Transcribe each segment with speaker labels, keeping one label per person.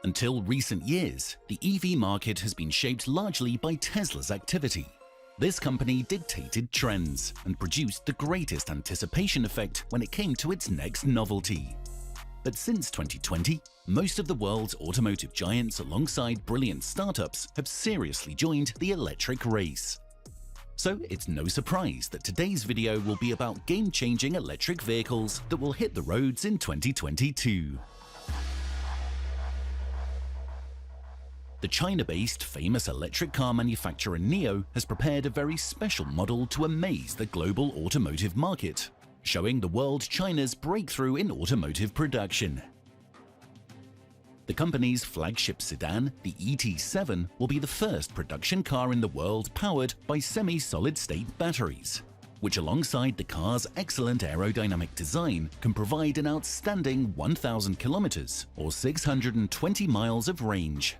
Speaker 1: Until recent years, the EV market has been shaped largely by Tesla's activity. This company dictated trends and produced the greatest anticipation effect when it came to its next novelty. But since 2020, most of the world's automotive giants alongside brilliant startups have seriously joined the electric race. So it's no surprise that today's video will be about game-changing electric vehicles that will hit the roads in 2022. The China-based famous electric car manufacturer NIO has prepared a very special model to amaze the global automotive market, showing the world China's breakthrough in automotive production. The company's flagship sedan, the ET7, will be the first production car in the world powered by semi-solid-state batteries, which alongside the car's excellent aerodynamic design can provide an outstanding 1,000 kilometers or 620 miles of range.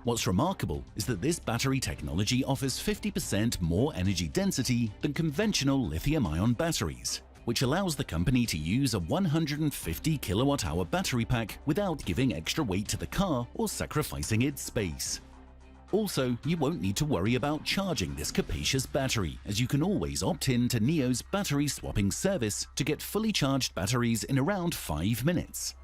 Speaker 1: What's remarkable is that this battery technology offers 50% more energy density than conventional lithium-ion batteries, which allows the company to use a 150 kilowatt-hour battery pack without giving extra weight to the car or sacrificing its space. Also, you won't need to worry about charging this capacious battery, as you can always opt in to NIO's battery swapping service to get fully charged batteries in around 5 minutes.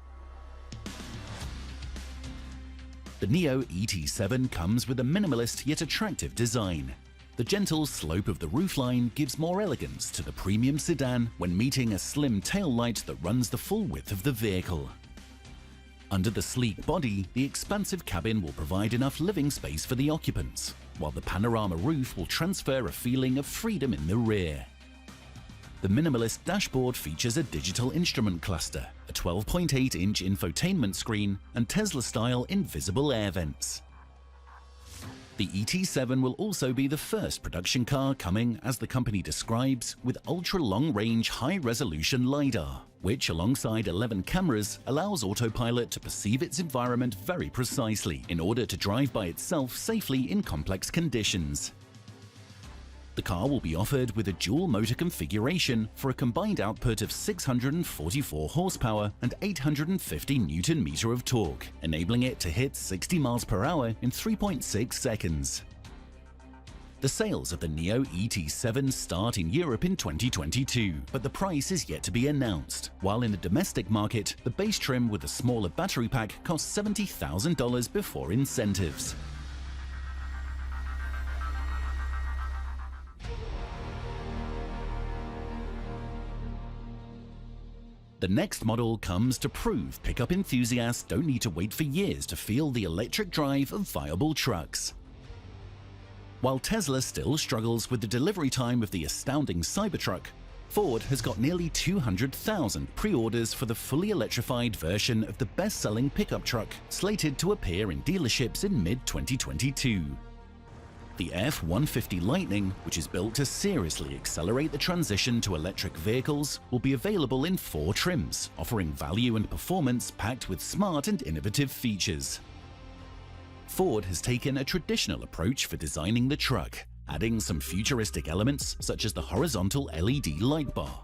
Speaker 1: The NIO ET7 comes with a minimalist yet attractive design. The gentle slope of the roofline gives more elegance to the premium sedan when meeting a slim taillight that runs the full width of the vehicle. Under the sleek body, the expansive cabin will provide enough living space for the occupants, while the panorama roof will transfer a feeling of freedom in the rear. The minimalist dashboard features a digital instrument cluster, a 12.8-inch infotainment screen, and Tesla-style invisible air vents. The ET7 will also be the first production car coming, as the company describes, with ultra-long-range high-resolution LiDAR, which alongside 11 cameras allows autopilot to perceive its environment very precisely in order to drive by itself safely in complex conditions. The car will be offered with a dual-motor configuration for a combined output of 644 horsepower and 850 Nm of torque, enabling it to hit 60 miles per hour in 3.6 seconds. The sales of the NIO ET7 start in Europe in 2022, but the price is yet to be announced, while in the domestic market, the base trim with a smaller battery pack costs $70,000 before incentives. The next model comes to prove pickup enthusiasts don't need to wait for years to feel the electric drive of viable trucks. While Tesla still struggles with the delivery time of the astounding Cybertruck, Ford has got nearly 200,000 pre-orders for the fully electrified version of the best-selling pickup truck, slated to appear in dealerships in mid-2022. The F-150 Lightning, which is built to seriously accelerate the transition to electric vehicles, will be available in 4 trims, offering value and performance packed with smart and innovative features. Ford has taken a traditional approach for designing the truck, adding some futuristic elements such as the horizontal LED light bar.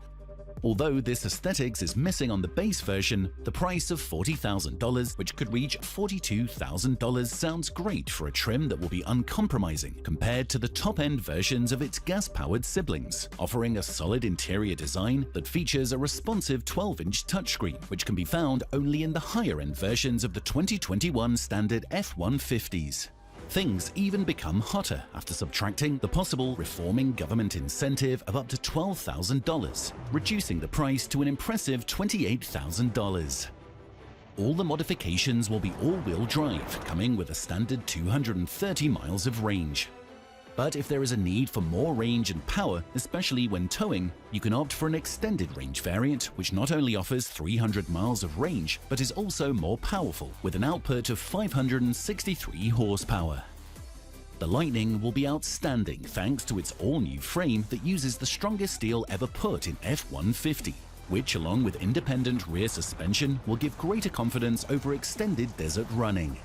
Speaker 1: Although this aesthetics is missing on the base version, the price of $40,000, which could reach $42,000, sounds great for a trim that will be uncompromising compared to the top-end versions of its gas-powered siblings, offering a solid interior design that features a responsive 12-inch touchscreen, which can be found only in the higher-end versions of the 2021 standard F-150s. Things even become hotter after subtracting the possible reforming government incentive of up to $12,000, reducing the price to an impressive $28,000. All the modifications will be all-wheel drive, coming with a standard 230 miles of range. But if there is a need for more range and power, especially when towing, you can opt for an extended range variant, which not only offers 300 miles of range, but is also more powerful, with an output of 563 horsepower. The Lightning will be outstanding thanks to its all-new frame that uses the strongest steel ever put in F-150, which along with independent rear suspension will give greater confidence over extended desert running.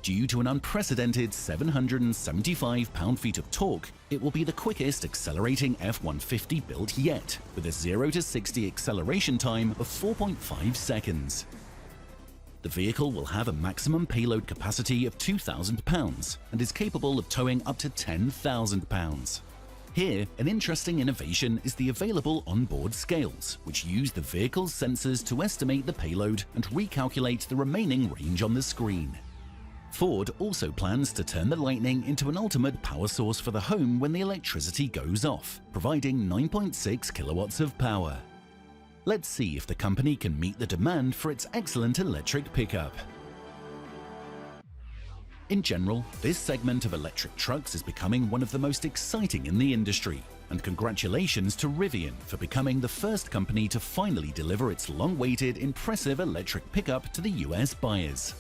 Speaker 1: Due to an unprecedented 775 pound-feet of torque, it will be the quickest accelerating F-150 built yet, with a 0 to 60 acceleration time of 4.5 seconds. The vehicle will have a maximum payload capacity of 2,000 pounds and is capable of towing up to 10,000 pounds. Here, an interesting innovation is the available onboard scales, which use the vehicle's sensors to estimate the payload and recalculate the remaining range on the screen. Ford also plans to turn the Lightning into an ultimate power source for the home when the electricity goes off, providing 9.6 kilowatts of power. Let's see if the company can meet the demand for its excellent electric pickup. In general, this segment of electric trucks is becoming one of the most exciting in the industry, and congratulations to Rivian for becoming the first company to finally deliver its long-awaited, impressive electric pickup to the US buyers.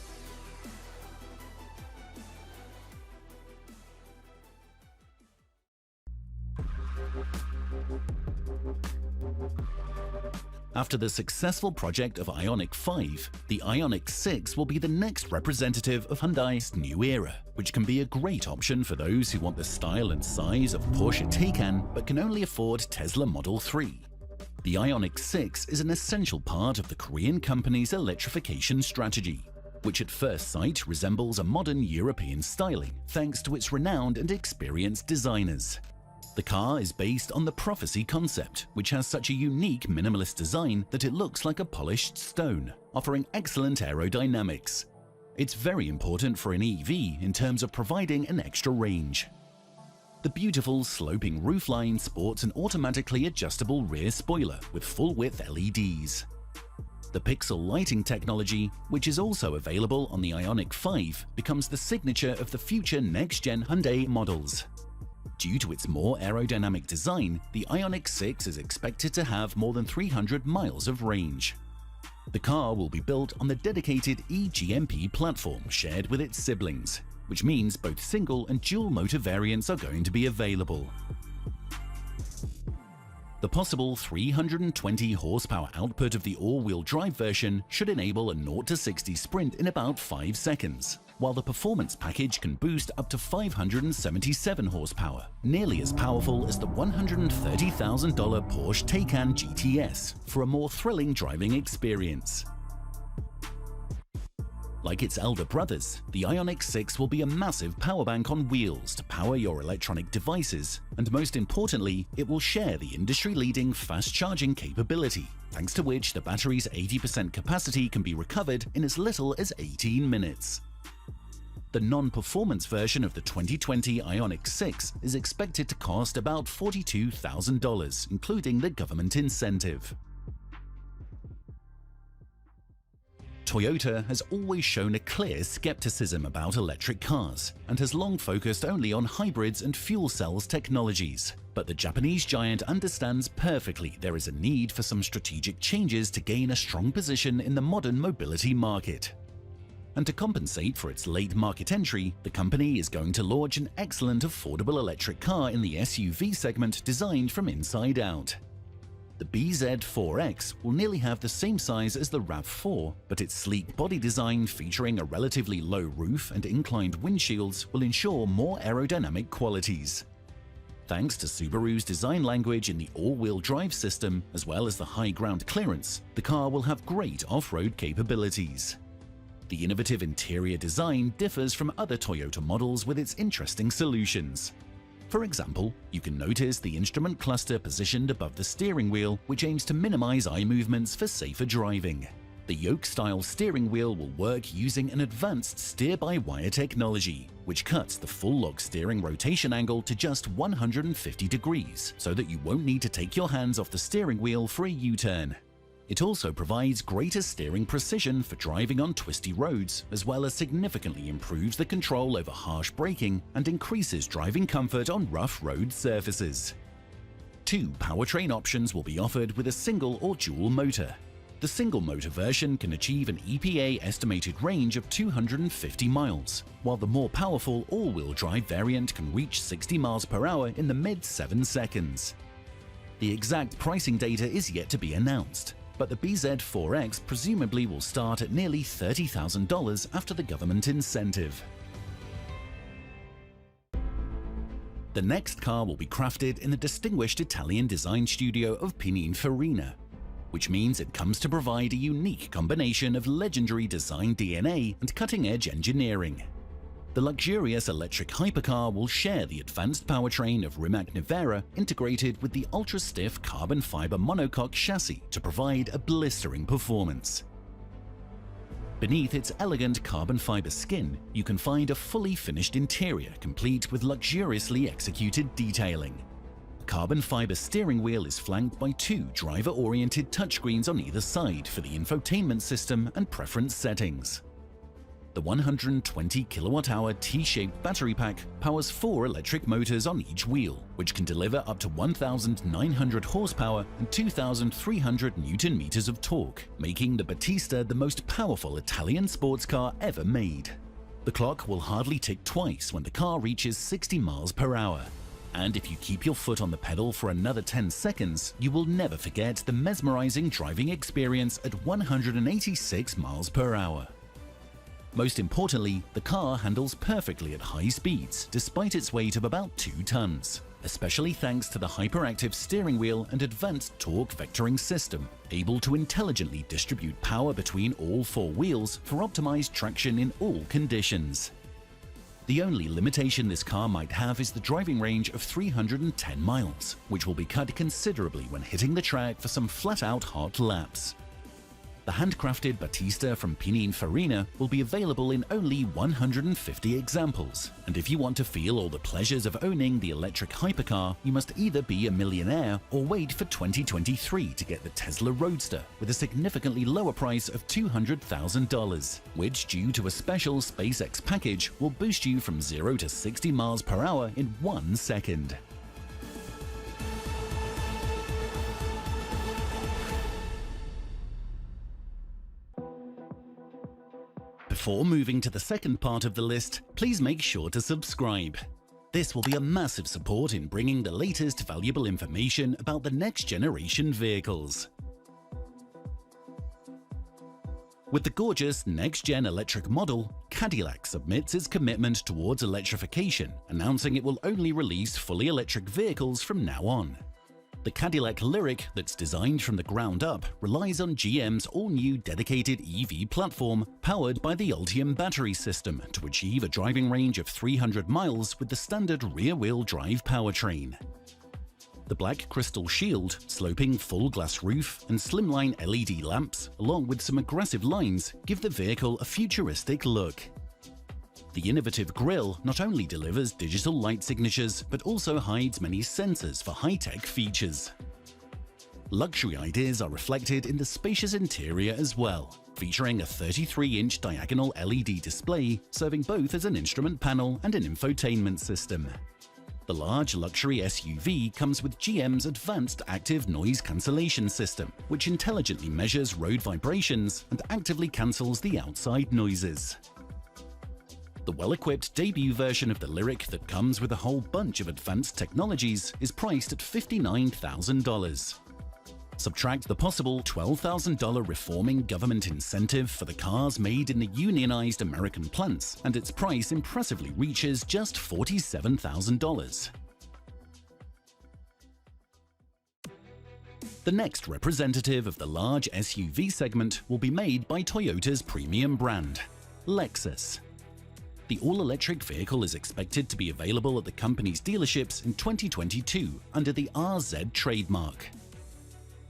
Speaker 1: After the successful project of Ioniq 5, the Ioniq 6 will be the next representative of Hyundai's new era, which can be a great option for those who want the style and size of Porsche Taycan but can only afford Tesla Model 3. The Ioniq 6 is an essential part of the Korean company's electrification strategy, which at first sight resembles a modern European styling thanks to its renowned and experienced designers. The car is based on the Prophecy concept, which has such a unique minimalist design that it looks like a polished stone, offering excellent aerodynamics. It's very important for an EV in terms of providing an extra range. The beautiful sloping roofline sports an automatically adjustable rear spoiler with full-width LEDs. The pixel lighting technology, which is also available on the Ioniq 5, becomes the signature of the future next-gen Hyundai models. Due to its more aerodynamic design, the Ioniq 6 is expected to have more than 300 miles of range. The car will be built on the dedicated eGMP platform shared with its siblings, which means both single and dual motor variants are going to be available. The possible 320 horsepower output of the all-wheel drive version should enable a 0-60 sprint in about 5 seconds, while the performance package can boost up to 577 horsepower, nearly as powerful as the $130,000 Porsche Taycan GTS, for a more thrilling driving experience. Like its elder brothers, the Ioniq 6 will be a massive power bank on wheels to power your electronic devices, and most importantly, it will share the industry-leading fast charging capability, thanks to which the battery's 80% capacity can be recovered in as little as 18 minutes. The non-performance version of the 2020 Ioniq 6 is expected to cost about $42,000, including the government incentive. Toyota has always shown a clear skepticism about electric cars and has long focused only on hybrids and fuel cells technologies. But the Japanese giant understands perfectly there is a need for some strategic changes to gain a strong position in the modern mobility market. And to compensate for its late market entry, the company is going to launch an excellent affordable electric car in the SUV segment designed from inside out. The BZ4X will nearly have the same size as the RAV4, but its sleek body design featuring a relatively low roof and inclined windshields will ensure more aerodynamic qualities. Thanks to Subaru's design language in the all-wheel drive system, as well as the high ground clearance, the car will have great off-road capabilities. The innovative interior design differs from other Toyota models with its interesting solutions. For example, you can notice the instrument cluster positioned above the steering wheel, which aims to minimize eye movements for safer driving. The yoke-style steering wheel will work using an advanced steer-by-wire technology, which cuts the full-lock steering rotation angle to just 150 degrees, so that you won't need to take your hands off the steering wheel for a U-turn. It also provides greater steering precision for driving on twisty roads, as well as significantly improves the control over harsh braking and increases driving comfort on rough road surfaces. 2 powertrain options will be offered with a single or dual motor. The single motor version can achieve an EPA estimated range of 250 miles, while the more powerful all-wheel drive variant can reach 60 miles per hour in the mid-7 seconds. The exact pricing data is yet to be announced, but the BZ4X presumably will start at nearly $30,000 after the government incentive. The next car will be crafted in the distinguished Italian design studio of Pininfarina. which means it comes to provide a unique combination of legendary design DNA and cutting-edge engineering. The luxurious electric hypercar will share the advanced powertrain of Rimac Nevera integrated with the ultra-stiff carbon fiber monocoque chassis to provide a blistering performance. Beneath its elegant carbon fiber skin, you can find a fully finished interior complete with luxuriously executed detailing. The carbon fiber steering wheel is flanked by two driver-oriented touchscreens on either side for the infotainment system and preference settings. The 120 kWh T-shaped battery pack powers 4 electric motors on each wheel, which can deliver up to 1,900 horsepower and 2,300 Nm of torque, making the Battista the most powerful Italian sports car ever made. The clock will hardly tick twice when the car reaches 60 miles per hour. And if you keep your foot on the pedal for another 10 seconds, you will never forget the mesmerizing driving experience at 186 miles per hour. Most importantly, the car handles perfectly at high speeds, despite its weight of about 2 tons, especially thanks to the hyperactive steering wheel and advanced torque vectoring system, able to intelligently distribute power between all 4 wheels for optimized traction in all conditions. The only limitation this car might have is the driving range of 310 miles, which will be cut considerably when hitting the track for some flat-out hot laps. The handcrafted Battista from Pininfarina will be available in only 150 examples, and if you want to feel all the pleasures of owning the electric hypercar, you must either be a millionaire or wait for 2023 to get the Tesla Roadster with a significantly lower price of $200,000, which, due to a special SpaceX package, will boost you from 0 to 60 miles per hour in 1 second. Before moving to the second part of the list, please make sure to subscribe. This will be a massive support in bringing the latest valuable information about the next generation vehicles. With the gorgeous next-gen electric model, Cadillac submits its commitment towards electrification, announcing it will only release fully electric vehicles from now on. The Cadillac Lyriq that's designed from the ground up relies on GM's all-new dedicated EV platform powered by the Ultium battery system to achieve a driving range of 300 miles with the standard rear-wheel drive powertrain. The black crystal shield, sloping full-glass roof, and slimline LED lamps, along with some aggressive lines, give the vehicle a futuristic look. The innovative grille not only delivers digital light signatures, but also hides many sensors for high-tech features. Luxury ideas are reflected in the spacious interior as well, featuring a 33-inch diagonal LED display serving both as an instrument panel and an infotainment system. The large luxury SUV comes with GM's advanced active noise cancellation system, which intelligently measures road vibrations and actively cancels the outside noises. The well-equipped debut version of the Lyriq that comes with a whole bunch of advanced technologies is priced at $59,000. Subtract the possible $12,000 reforming government incentive for the cars made in the unionized American plants, and its price impressively reaches just $47,000. The next representative of the large SUV segment will be made by Toyota's premium brand, Lexus. The all-electric vehicle is expected to be available at the company's dealerships in 2022 under the RZ trademark.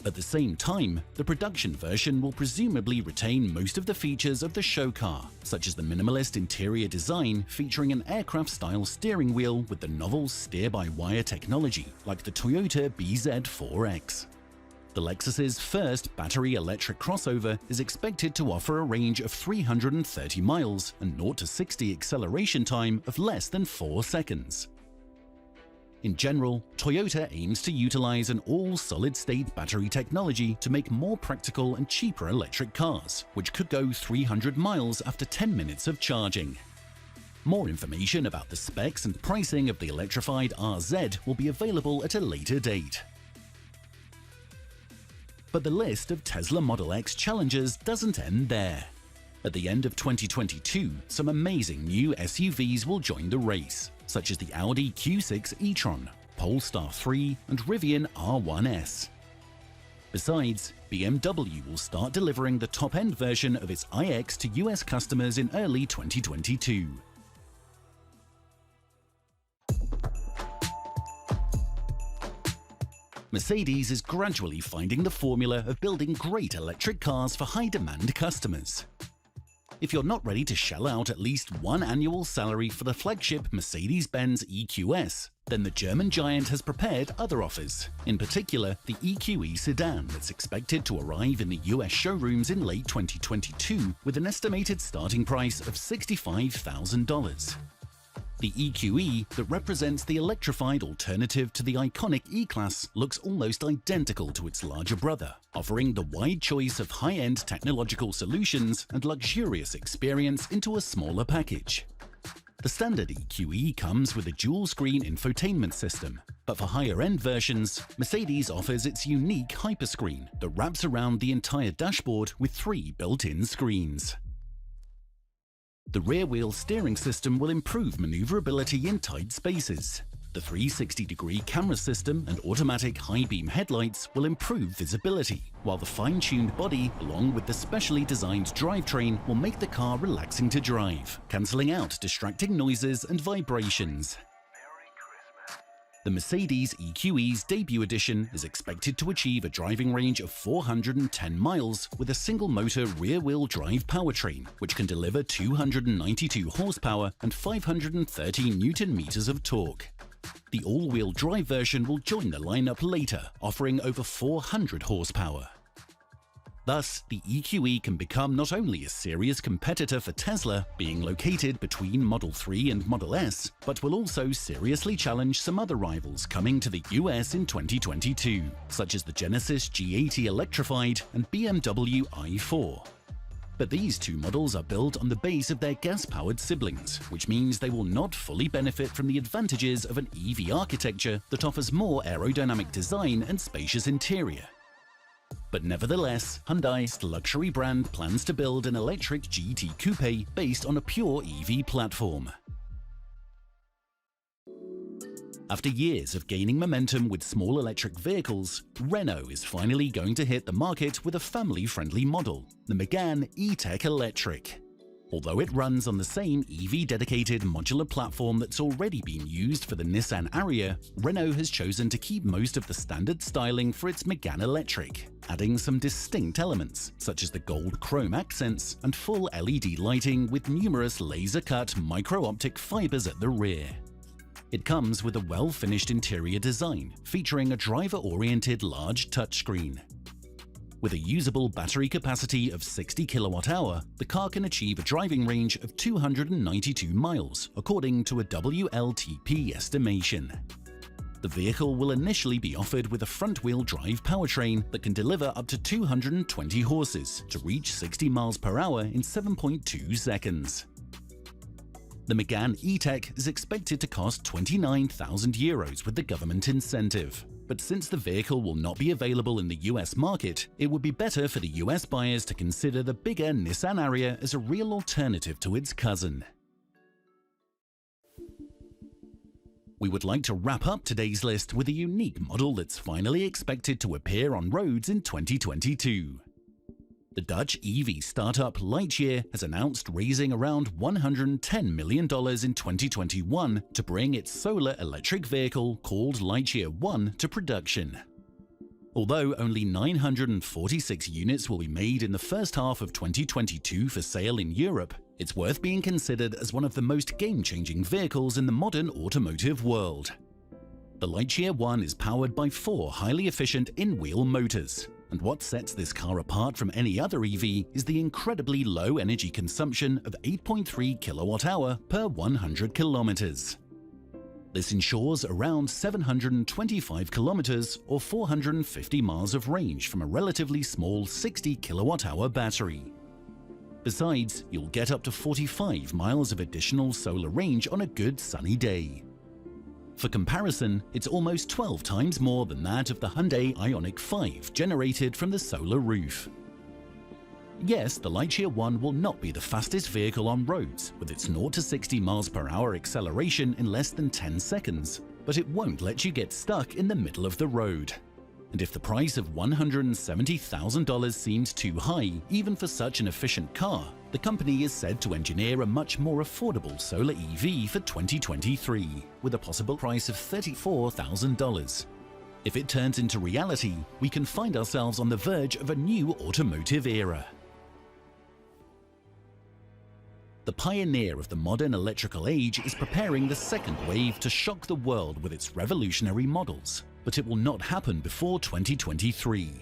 Speaker 1: At the same time, the production version will presumably retain most of the features of the show car, such as the minimalist interior design featuring an aircraft-style steering wheel with the novel steer-by-wire technology, like the Toyota BZ4X. The Lexus's first battery electric crossover is expected to offer a range of 330 miles and 0 to 60 acceleration time of less than 4 seconds. In general, Toyota aims to utilize an all-solid-state battery technology to make more practical and cheaper electric cars, which could go 300 miles after 10 minutes of charging. More information about the specs and pricing of the electrified RZ will be available at a later date. But the list of Tesla Model X challenges doesn't end there. At the end of 2022, some amazing new SUVs will join the race, such as the Audi Q6 e-tron, Polestar 3, and Rivian R1S. Besides, BMW will start delivering the top-end version of its iX to US customers in early 2022. Mercedes is gradually finding the formula of building great electric cars for high-demand customers. If you're not ready to shell out at least one annual salary for the flagship Mercedes-Benz EQS, then the German giant has prepared other offers, in particular the EQE sedan that's expected to arrive in the US showrooms in late 2022 with an estimated starting price of $65,000. The EQE, that represents the electrified alternative to the iconic E-Class, looks almost identical to its larger brother, offering the wide choice of high-end technological solutions and luxurious experience into a smaller package. The standard EQE comes with a dual-screen infotainment system, but for higher-end versions, Mercedes offers its unique Hyperscreen that wraps around the entire dashboard with 3 built-in screens. The rear-wheel steering system will improve maneuverability in tight spaces. The 360-degree camera system and automatic high-beam headlights will improve visibility, while the fine-tuned body, along with the specially designed drivetrain, will make the car relaxing to drive, cancelling out distracting noises and vibrations. The Mercedes EQE's debut edition is expected to achieve a driving range of 410 miles with a single-motor rear-wheel drive powertrain, which can deliver 292 horsepower and 530 Newton-meters of torque. The all-wheel drive version will join the lineup later, offering over 400 horsepower. Thus, the EQE can become not only a serious competitor for Tesla, being located between Model 3 and Model S, but will also seriously challenge some other rivals coming to the US in 2022, such as the Genesis G80 Electrified and BMW i4. But these two models are built on the base of their gas-powered siblings, which means they will not fully benefit from the advantages of an EV architecture that offers more aerodynamic design and spacious interior. But nevertheless, Hyundai's luxury brand plans to build an electric GT coupe based on a pure EV platform. After years of gaining momentum with small electric vehicles, Renault is finally going to hit the market with a family-friendly model, the Megane E-Tech Electric. Although it runs on the same EV-dedicated modular platform that's already been used for the Nissan Ariya, Renault has chosen to keep most of the standard styling for its Megane Electric, adding some distinct elements, such as the gold chrome accents and full LED lighting with numerous laser-cut micro-optic fibers at the rear. It comes with a well-finished interior design, featuring a driver-oriented large touchscreen. With a usable battery capacity of 60 kWh, the car can achieve a driving range of 292 miles, according to a WLTP estimation. The vehicle will initially be offered with a front-wheel drive powertrain that can deliver up to 220 horses to reach 60 miles per hour in 7.2 seconds. The Megane E-Tech is expected to cost €29,000 with the government incentive. But since the vehicle will not be available in the US market, it would be better for the US buyers to consider the bigger Nissan Ariya as a real alternative to its cousin. We would like to wrap up today's list with a unique model that's finally expected to appear on roads in 2022. The Dutch EV startup Lightyear has announced raising around $110 million in 2021 to bring its solar electric vehicle called Lightyear One to production. Although only 946 units will be made in the first half of 2022 for sale in Europe, it's worth being considered as one of the most game-changing vehicles in the modern automotive world. The Lightyear One is powered by 4 highly efficient in-wheel motors. And what sets this car apart from any other EV is the incredibly low energy consumption of 8.3 kWh per 100 kilometers. This ensures around 725 kilometers or 450 miles of range from a relatively small 60 kWh battery. Besides, you'll get up to 45 miles of additional solar range on a good sunny day. For comparison, it's almost 12 times more than that of the Hyundai Ioniq 5 generated from the solar roof. Yes, the Lightyear One will not be the fastest vehicle on roads, with its 0 to 60 miles per hour acceleration in less than 10 seconds, but it won't let you get stuck in the middle of the road. And if the price of $170,000 seems too high, even for such an efficient car, the company is said to engineer a much more affordable solar EV for 2023, with a possible price of $34,000. If it turns into reality, we can find ourselves on the verge of a new automotive era. The pioneer of the modern electrical age is preparing the second wave to shock the world with its revolutionary models, but it will not happen before 2023.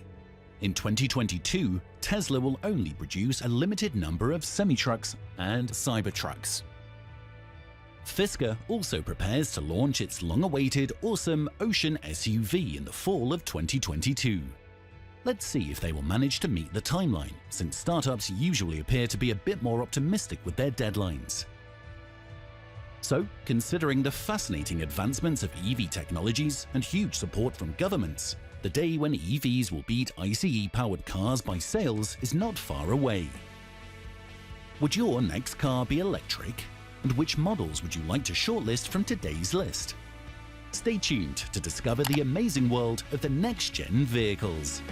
Speaker 1: In 2022, Tesla will only produce a limited number of semi-trucks and Cybertrucks. Fisker also prepares to launch its long-awaited awesome Ocean SUV in the fall of 2022. Let's see if they will manage to meet the timeline, since startups usually appear to be a bit more optimistic with their deadlines. So, considering the fascinating advancements of EV technologies and huge support from governments, the day when EVs will beat ICE-powered cars by sales is not far away. Would your next car be electric? And which models would you like to shortlist from today's list? Stay tuned to discover the amazing world of the next-gen vehicles.